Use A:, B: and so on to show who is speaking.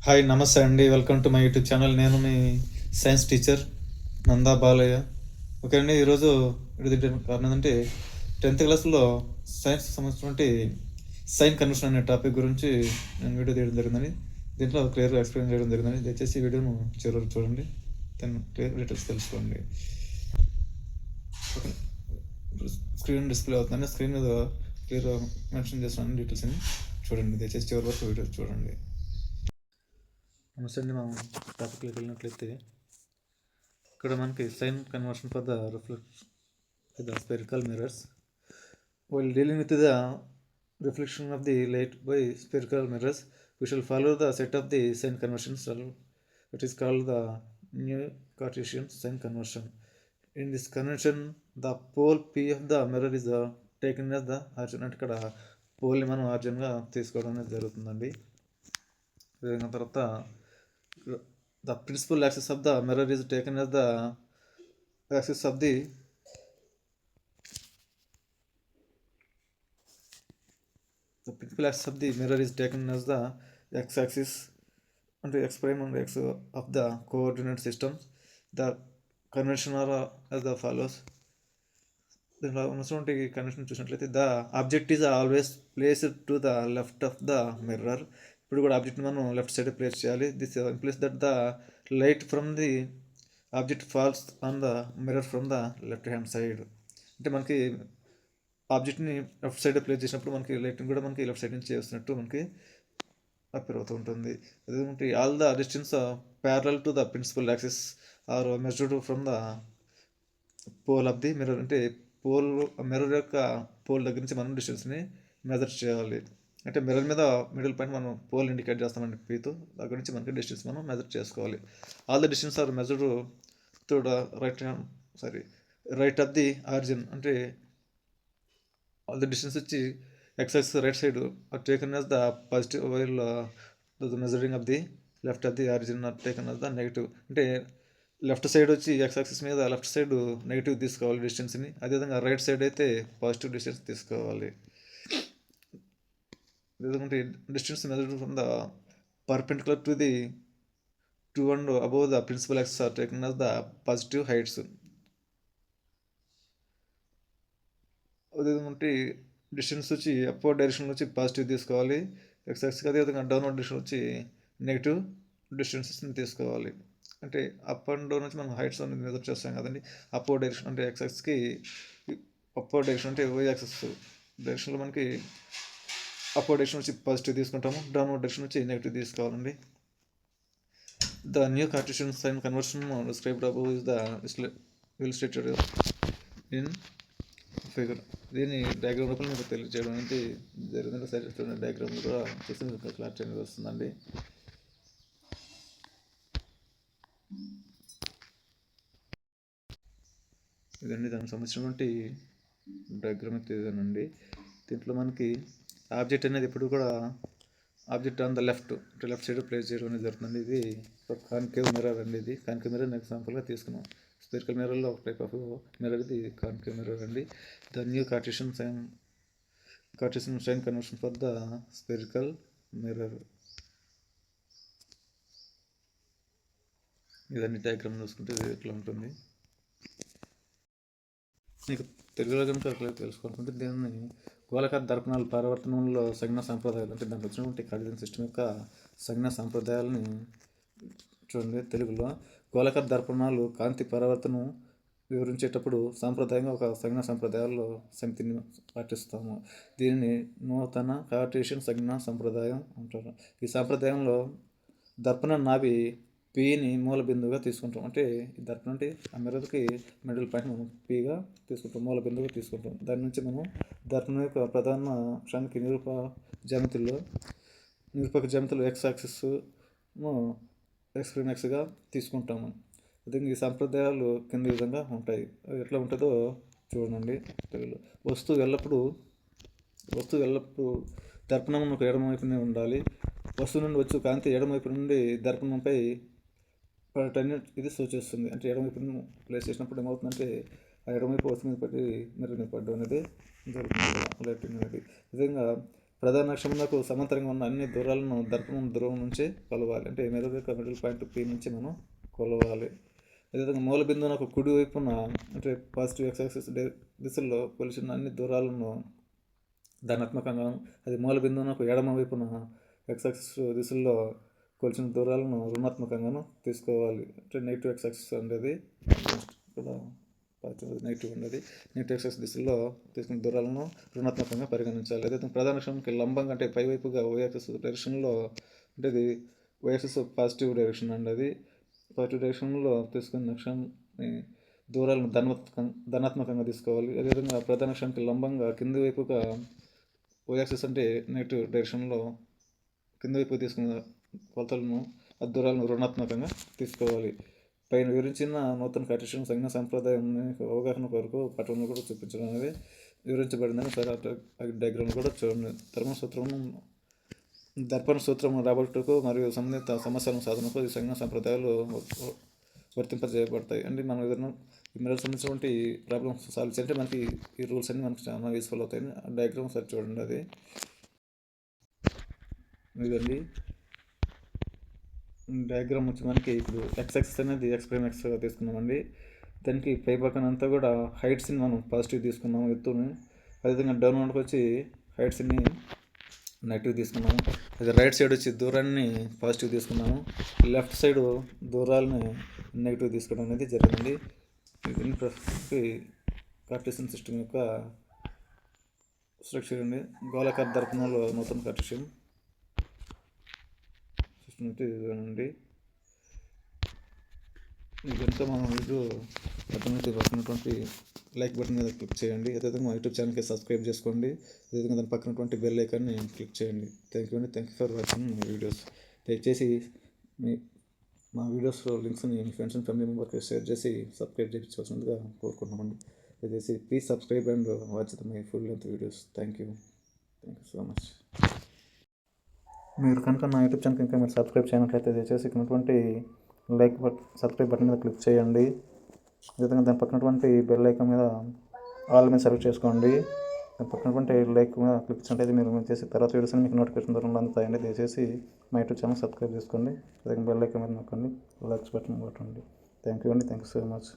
A: Hi నమస్తే అండి. Welcome to my YouTube channel. నేను మీ science teacher Nanda Balayya. Okay అండి. ఈరోజు వీడియో కారణం ఏంటంటే 10th క్లాస్లో సైన్స్ సంబంధించినటువంటి సైన్ కన్వర్షన్ అనే టాపిక్ గురించి నేను వీడియో తీయడం జరిగిందని, దీంట్లో క్లియర్గా ఎక్స్ప్లెయిన్ చేయడం జరిగిందని. దయచేసి ఈ వీడియోను చివరి చూడండి, దాన్ని క్లియర్ డీటెయిల్స్ తెలుసుకోండి. ఓకే, స్క్రీన్ డిస్ప్లే అవుతుందని స్క్రీన్ మీద క్లియర్గా మెన్షన్ చేస్తున్నాను డీటెయిల్స్ అని చూడండి. దయచేసి చివరి వరకు వీడియో చూడండి. నమస్తే అండి. మనం టాపిక్లోకి వెళ్ళినట్లయితే ఇక్కడ మనకి sign conversion for the reflection with the spherical mirrors. While dealing with the reflection of the light by spherical mirrors, we shall follow the set of the sign conversions. It is called the new Cartesian sign conversion. In this convention, the pole P of the mirror is taken as the origin. అంటే ఇక్కడ పోల్ని మనం ఆర్జిన్గా తీసుకోవడం అనేది జరుగుతుందండి. తర్వాత the principal axis of the mirror is taken as the axis of the principal axis of the mirror is taken as the x-axis and x prime and x of the coordinate system. The convention are as the follows. దీంట్లో ఉన్నటువంటి convention చూసినట్లయితే the object is always placed to the left of the mirror. ఇప్పుడు కూడా object మనం left side place చేయాలి. This implies that the light from the object falls on the mirror from the left hand side. అంటే మనకి ఆబ్జెక్ట్ని left side place చేసినప్పుడు మనకి లైట్ని కూడా మనకి లెఫ్ట్ సైడ్ నుంచి చేస్తున్నట్టు మనకి అపియర్ అవుతూ ఉంటుంది. అదేంటి all the distance parallel to the principal axis are measured from the pole of the mirror. అంటే పోల్ మిర్రర్ యొక్క పోల్ దగ్గర నుంచి మనం డిస్టెన్స్ని మెజర్ చేయాలి. అంటే మిర్రర్ మీద మిడిల్ పాయింట్ మనం పోల్ ఇండికేట్ చేస్తామండి పీతో, దగ్గర నుంచి మనకి డిస్టెన్స్ మనం మెజర్ చేసుకోవాలి. All the distance are measured to the right of the origin. అంటే ఆల్ ద డిస్టెన్స్ వచ్చి X right side are taken as the positive, while the measuring of the left of the origin are taken as the negative. అంటే left side వచ్చి X axis మీద left side negative తీసుకోవాలి డిస్టెన్స్ని, అదేవిధంగా right side అయితే positive distance తీసుకోవాలి. అదేవిధంగా distance measured from the perpendicular to the to and above the principal axis are taken as the positive heights. అదేవిధంగా డిస్టెన్స్ వచ్చి అప్వర్డ్ డైరెక్షన్ వచ్చి పాజిటివ్ తీసుకోవాలి ఎక్స్ యాక్సిస్, అదేవిధంగా డౌన్వర్డ్ డైరెక్షన్ వచ్చి negative డిస్టెన్సెస్ని తీసుకోవాలి. అంటే అప్ అండ్ డౌన్ నుంచి మనం హైట్స్ అనేది మెజర్ చేస్తాం కదండి. అప్వర్డ్ డైరెక్షన్ అంటే ఎక్స్ యాక్సిస్కి అప్వర్డ్ డైరెక్షన్ అంటే వై యాక్సిస్ డైరెక్షన్లో మనకి అప్వర్డ్ డైరెక్షన్ వచ్చి పాజిటివ్ తీసుకుంటాము, డౌన్వర్డ్ డైరెక్షన్ వచ్చి నెగిటివ్ తీసుకోవాలండి. The new Cartesian sign conversion described above is the illustrated in figure. దీన్ని డయాగ్రామ్ రూపంలో మీకు తెలియజేయడం అనేది జరిగిందంటే సైడ్ డయాగ్రామ్ కూడా చూస్తే మీకు క్లారిటీ అనేది వస్తుందండి. ఇదండి దానికి సంబంధించినటువంటి డయాగ్రామ్ అయితే ఇదేనండి. దీంట్లో మనకి ఆబ్జెక్ట్ అనేది ఎప్పుడు కూడా ఆబ్జెక్ట్ ఆన్ ద లెఫ్ట్ అంటే లెఫ్ట్ సైడ్ ప్లేస్ చేయడం అనేది జరుగుతుంది. ఇది కాన్కేవ్ మిర్రర్ అండి. ఇది కాన్కేవ్ మిర్రర్ ఎగ్జాంపుల్గా తీసుకున్నాం. స్పెరికల్ మిర్రర్లో ఒక టైప్ ఆఫ్ మిర్రర్ ఇది కాన్కేవ్ మిర్రర్ అండి. The new Cartesian sign conversion for the spherical mirror. ఇదన్నీ డయాగ్రామ్ చూసుకుంటే ఇది ఇట్లా ఉంటుంది. మీకు తెలుగులో కనుక తెలుసుకోవాలనుకుంటే దీన్ని గోళాకార దర్పణాల పరివర్తనంలో సంజ్ఞా సంప్రదాయాలు అంటే దానికి వచ్చినటువంటి కార్డినల్ సిస్టమ్ యొక్క సంజ్ఞా సంప్రదాయాలని చూడండి. తెలుగులో గోళాకార దర్పణాలు కాంతి పరివర్తనం వివరించేటప్పుడు సాంప్రదాయంగా ఒక సంజ్ఞా సంప్రదాయాల్లో సమితిని పాటిస్తాము. దీనిని నూతన కార్టెసియన్ సంజ్ఞా సంప్రదాయం అంటారు. ఈ సాంప్రదాయంలో దర్పణ నాభి పీని మూల బిందువుగా తీసుకుంటాం. అంటే ఈ దర్పణం అంటే ఆ మిర్రర్కి మిడిల్ పాయింట్ మనం పీగా తీసుకుంటాం, మూల బిందువుగా తీసుకుంటాం. దాని నుంచి మనం దర్పణం యొక్క ప్రధాన అక్షానికి నిరూపక జ్యామితిలో ఎక్స్ యాక్సిస్ ఎక్స్ ప్రైమ్ ఎక్స్గా తీసుకుంటాము. అదే ఈ సంప్రదాయాలు కింద విధంగా ఉంటాయి. అది ఎట్లా ఉంటుందో చూడండి. వస్తువు ఎల్లప్పుడూ దర్పణం ఒక ఎడమవైపునే ఉండాలి. వస్తువు నుండి వచ్చే కాంతి ఎడమవైపు నుండి దర్పణంపై పడటాన్ని ఇది సూచిస్తుంది. అంటే ఎడమవైపు ప్లేస్ చేసినప్పుడు ఏమవుతుందంటే ఆ ఎడమవైపు వస్తువు మీద పడి మిర్రర్ మీద పడడం అనేది జరుగుతుంది, లైటింగ్ అనేది. విధంగా ప్రధాన అక్షమునకు సమాంతరంగా ఉన్న అన్ని దూరాలను దర్పణం ధ్రువం నుంచి కొలవాలి. అంటే మిర్రర్ యొక్క మిడిల్ పాయింట్ P నుంచి మనం కొలవాలి. అదేవిధంగా మూల బిందువునకు కుడి వైపున అంటే పాజిటివ్ ఎక్స్ యాక్సిస్ దిశలో కొలిచిన అన్ని దూరాలను ధనాత్మకంగా, అది మూల బిందువునకు ఎడమ వైపున ఎక్స్ యాక్సిస్ దిశలో కొలిచిన దూరాలను రుణాత్మకంగాను తీసుకోవాలి. అంటే నెగిటివ్ ఎక్స్ యాక్సిస్ ఉండేది ఇక్కడ నెగిటివ్ ఉండేది. నెగిటివ్ ఎక్స్ యాక్సిస్ దిశలో తీసుకున్న దూరాలను రుణాత్మకంగా పరిగణించాలి. అదేవిధంగా ప్రధాన అక్షరానికి లంబంగా అంటే పైవైపుగా వై యాక్సిస్ డైరెక్షన్లో అంటే ఇది వై యాక్సిస్ పాజిటివ్ డైరెక్షన్ అండి. అది పాజిటివ్ డైరెక్షన్లో తీసుకున్న అక్షరాన్ని దూరాలను ధనాత్మకంగా తీసుకోవాలి. అదేవిధంగా ప్రధాన అక్షరానికి లంబంగా కింది వైపుగా వై యాక్సిస్ అంటే నెగిటివ్ డైరెక్షన్లో కింద వైపు తీసుకున్న కొలతలను దూరాలను రుణాత్మకంగా తీసుకోవాలి. పైన వివరించిన నూతన కార్టేషియన్ సంజ్ఞా సంప్రదాయం అవగాహన కొరకు పటంలో కూడా చూపించడం అనేది వివరించబడిందని సార్ డయాగ్రామ్ కూడా చూడండి. దర్పణ సూత్రం రాబట్టుకు మరియు సంబంధిత సమస్యలను సాధనకు ఈ సంజ్ఞా సంప్రదాయాలు వర్తింపజేయబడతాయి. అంటే మనం ఏదైనా మిర్రర్ సంబంధించినటువంటి ప్రాబ్లమ్స్ సాల్వ్ చేయాలంటే మనకి ఈ రూల్స్ అన్ని మనకు చాలా యూస్ఫుల్ అవుతాయి. ఆ డయాగ్రామ్ సార్ చూడండి. అది ఇదండి డయాగ్రామ్ వచ్చి మనకి ఇప్పుడు ఎక్స్ యాక్సిస్ అనేది ఎక్స్ ప్రైమ్ ఎక్స్ తీసుకున్నామండి. దానికి పై పక్కన అంతా కూడా హైట్స్ని మనం పాజిటివ్ తీసుకున్నాము ఎత్తుని. అదేవిధంగా డౌన్ వచ్చి హైట్స్ని నెగిటివ్ తీసుకున్నాము. అదే రైట్ సైడ్ వచ్చి దూరాన్ని పాజిటివ్ తీసుకున్నాము. లెఫ్ట్ సైడ్ దూరాలని నెగిటివ్ తీసుకోవడం అనేది జరిగింది. ఇది కార్టేషియన్ సిస్టమ్ యొక్క స్ట్రక్చర్ అండి. గోళాకార దర్పణంలో నూతన కార్టేషియన్ సిస్టమ్ అయితే ఇదేనండి. ఈ కనుక మనం వీడియో అర్థమైతే పక్కనటువంటి లైక్ బటన్ మీద క్లిక్ చేయండి. అదేవిధంగా మా యూట్యూబ్ ఛానల్కి సబ్స్క్రైబ్ చేసుకోండి. అదేవిధంగా దాని పక్కనటువంటి బెల్ ఐకాన్ని క్లిక్ చేయండి. థ్యాంక్ యూ అండి. Thank you for watching my videos. దయచేసి మా వీడియోస్ లింక్స్ని మీ ఫ్రెండ్స్ అండ్ ఫ్యామిలీ మెంబర్కి షేర్ చేసి సబ్స్క్రైబ్ చేయించవలసిందిగా కోరుకుంటున్నామండి. దయచేసి please subscribe and watch my full length videos. Thank you so much. మీరు కనుక నా యూట్యూబ్ ఛానల్కి ఇంకా మీరు సబ్స్క్రైబ్ చేయనట్లయితే దయచేసి ఇటువంటి సబ్స్క్రైబ్ బటన్ మీద క్లిక్ చేయండి. అదేవిధంగా దాని పక్కనటువంటి బెల్ ఐకాన్ మీద ఆల్ మీద సెలెక్ట్ చేసుకోండి. దాని పక్కనటువంటి లైక్ మీద క్లిక్ చేసినట్లయితే మీరు చేసే తర్వాత వీడియోస్ మీకు నోటిఫికేషన్ ద్వారా అందుతాయండి. దయచేసి మా యూట్యూబ్ ఛానల్ సబ్స్క్రైబ్ చేసుకోండి. అదేవిధంగా బెల్ ఐకాన్ మీద నొక్కండి, లైక్స్ బటన్ కొట్టండి. థ్యాంక్ యూ అండి. Thank you so much.